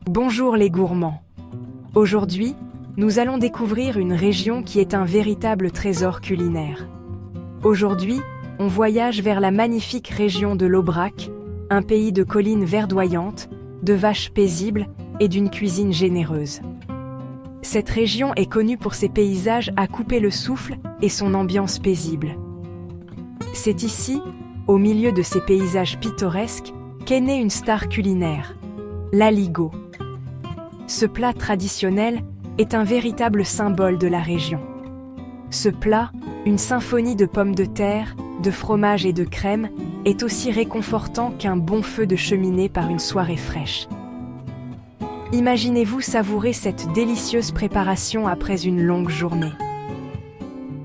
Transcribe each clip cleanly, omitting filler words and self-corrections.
Bonjour les gourmands. Aujourd'hui, nous allons découvrir une région qui est un véritable trésor culinaire. Aujourd'hui, on voyage vers la magnifique région de l'Aubrac, un pays de collines verdoyantes, de vaches paisibles et d'une cuisine généreuse. Cette région est connue pour ses paysages à couper le souffle et son ambiance paisible. C'est ici, au milieu de ces paysages pittoresques, qu'est née une star culinaire, l'aligot. Ce plat traditionnel est un véritable symbole de la région. Ce plat, une symphonie de pommes de terre, de fromage et de crème, est aussi réconfortant qu'un bon feu de cheminée par une soirée fraîche. Imaginez-vous savourer cette délicieuse préparation après une longue journée.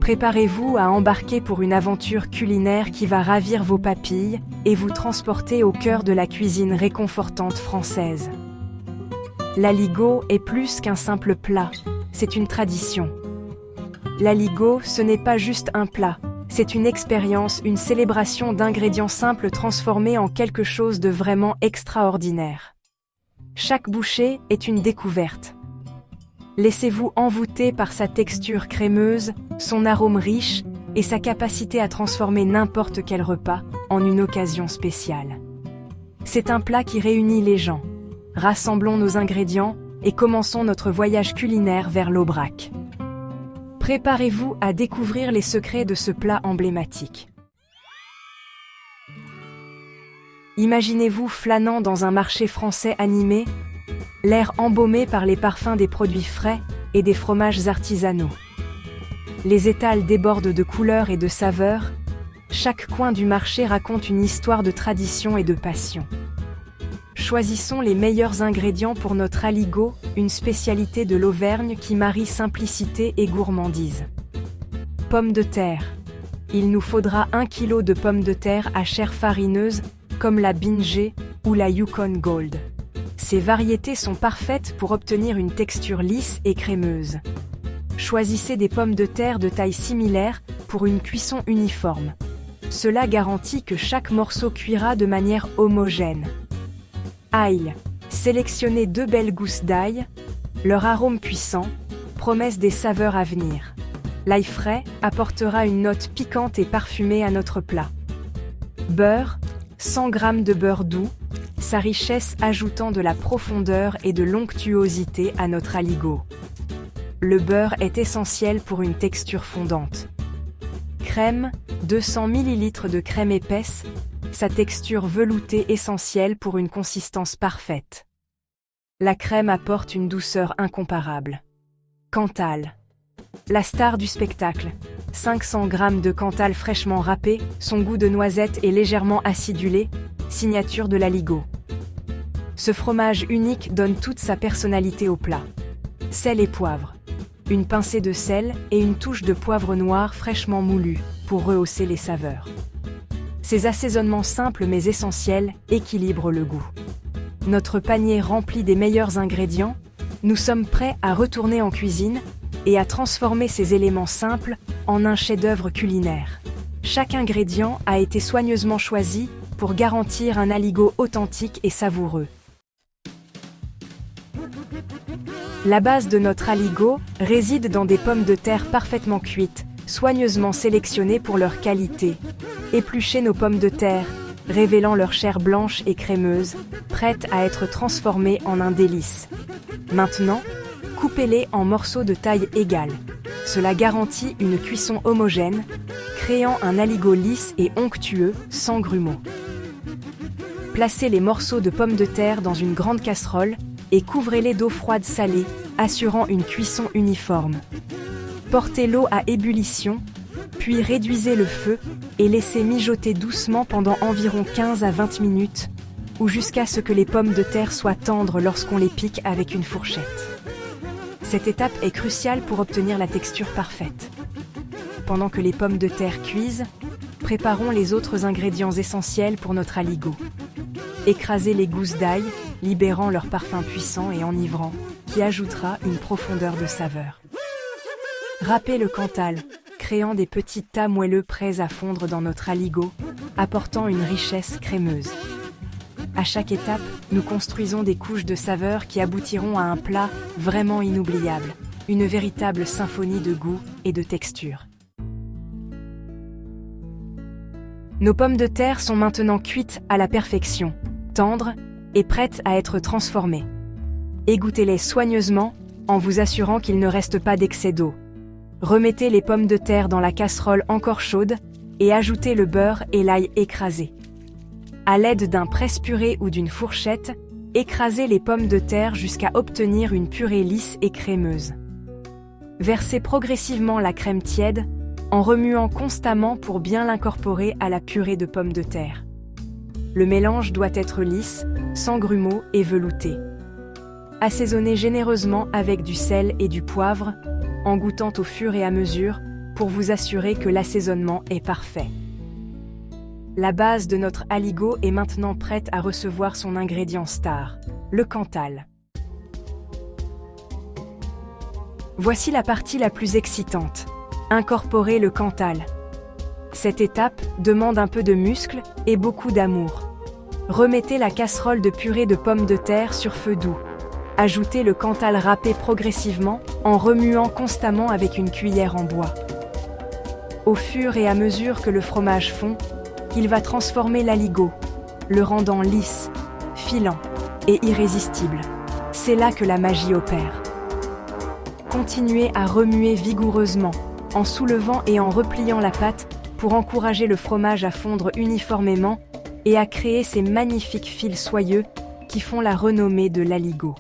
Préparez-vous à embarquer pour une aventure culinaire qui va ravir vos papilles et vous transporter au cœur de la cuisine réconfortante française. L'aligot est plus qu'un simple plat, c'est une tradition. L'aligot, ce n'est pas juste un plat, c'est une expérience, une célébration d'ingrédients simples transformés en quelque chose de vraiment extraordinaire. Chaque bouchée est une découverte. Laissez-vous envoûter par sa texture crémeuse, son arôme riche et sa capacité à transformer n'importe quel repas en une occasion spéciale. C'est un plat qui réunit les gens. Rassemblons nos ingrédients et commençons notre voyage culinaire vers l'Aubrac. Préparez-vous à découvrir les secrets de ce plat emblématique. Imaginez-vous flânant dans un marché français animé, l'air embaumé par les parfums des produits frais et des fromages artisanaux. Les étals débordent de couleurs et de saveurs, chaque coin du marché raconte une histoire de tradition et de passion. Choisissons les meilleurs ingrédients pour notre aligot, une spécialité de l'Auvergne qui marie simplicité et gourmandise. Pommes de terre. Il nous faudra 1 kg de pommes de terre à chair farineuse, comme la Bingé ou la Yukon Gold. Ces variétés sont parfaites pour obtenir une texture lisse et crémeuse. Choisissez des pommes de terre de taille similaire pour une cuisson uniforme. Cela garantit que chaque morceau cuira de manière homogène. Ail. Sélectionnez 2 belles gousses d'ail, leur arôme puissant, promesse des saveurs à venir. L'ail frais apportera une note piquante et parfumée à notre plat. Beurre. 100 g de beurre doux, sa richesse ajoutant de la profondeur et de l'onctuosité à notre aligot. Le beurre est essentiel pour une texture fondante. Crème. 200 ml de crème épaisse, sa texture veloutée essentielle pour une consistance parfaite. La crème apporte une douceur incomparable. Cantal. La star du spectacle. 500 g de Cantal fraîchement râpé, son goût de noisette est légèrement acidulé, signature de l'aligot. Ce fromage unique donne toute sa personnalité au plat. Sel et poivre. Une pincée de sel et une touche de poivre noir fraîchement moulu pour rehausser les saveurs. Ces assaisonnements simples mais essentiels équilibrent le goût. Notre panier rempli des meilleurs ingrédients, nous sommes prêts à retourner en cuisine et à transformer ces éléments simples en un chef-d'œuvre culinaire. Chaque ingrédient a été soigneusement choisi pour garantir un aligot authentique et savoureux. La base de notre aligot réside dans des pommes de terre parfaitement cuites, soigneusement sélectionnées pour leur qualité. Épluchez nos pommes de terre, révélant leur chair blanche et crémeuse, prête à être transformée en un délice. Maintenant, coupez-les en morceaux de taille égale. Cela garantit une cuisson homogène, créant un aligot lisse et onctueux, sans grumeaux. Placez les morceaux de pommes de terre dans une grande casserole et couvrez-les d'eau froide salée, assurant une cuisson uniforme. Portez l'eau à ébullition, puis réduisez le feu et laissez mijoter doucement pendant environ 15 à 20 minutes, ou jusqu'à ce que les pommes de terre soient tendres lorsqu'on les pique avec une fourchette. Cette étape est cruciale pour obtenir la texture parfaite. Pendant que les pommes de terre cuisent, préparons les autres ingrédients essentiels pour notre aligot. Écrasez les gousses d'ail, libérant leur parfum puissant et enivrant, qui ajoutera une profondeur de saveur. Râpez le Cantal, créant des petits tas moelleux prêts à fondre dans notre aligot, apportant une richesse crémeuse. À chaque étape, nous construisons des couches de saveurs qui aboutiront à un plat vraiment inoubliable, une véritable symphonie de goût et de texture. Nos pommes de terre sont maintenant cuites à la perfection, tendres et prêtes à être transformées. Égouttez-les soigneusement en vous assurant qu'il ne reste pas d'excès d'eau. Remettez les pommes de terre dans la casserole encore chaude et ajoutez le beurre et l'ail écrasé. À l'aide d'un presse-purée ou d'une fourchette, écrasez les pommes de terre jusqu'à obtenir une purée lisse et crémeuse. Versez progressivement la crème tiède en remuant constamment pour bien l'incorporer à la purée de pommes de terre. Le mélange doit être lisse, sans grumeaux et velouté. Assaisonnez généreusement avec du sel et du poivre, en goûtant au fur et à mesure pour vous assurer que l'assaisonnement est parfait. La base de notre aligot est maintenant prête à recevoir son ingrédient star, le Cantal. Voici la partie la plus excitante. Incorporer le Cantal. Cette étape demande un peu de muscle et beaucoup d'amour. Remettez la casserole de purée de pommes de terre sur feu doux. Ajoutez le Cantal râpé progressivement en remuant constamment avec une cuillère en bois. Au fur et à mesure que le fromage fond, il va transformer l'aligot, le rendant lisse, filant et irrésistible. C'est là que la magie opère. Continuez à remuer vigoureusement, en soulevant et en repliant la pâte pour encourager le fromage à fondre uniformément et à créer ces magnifiques fils soyeux qui font la renommée de l'aligot.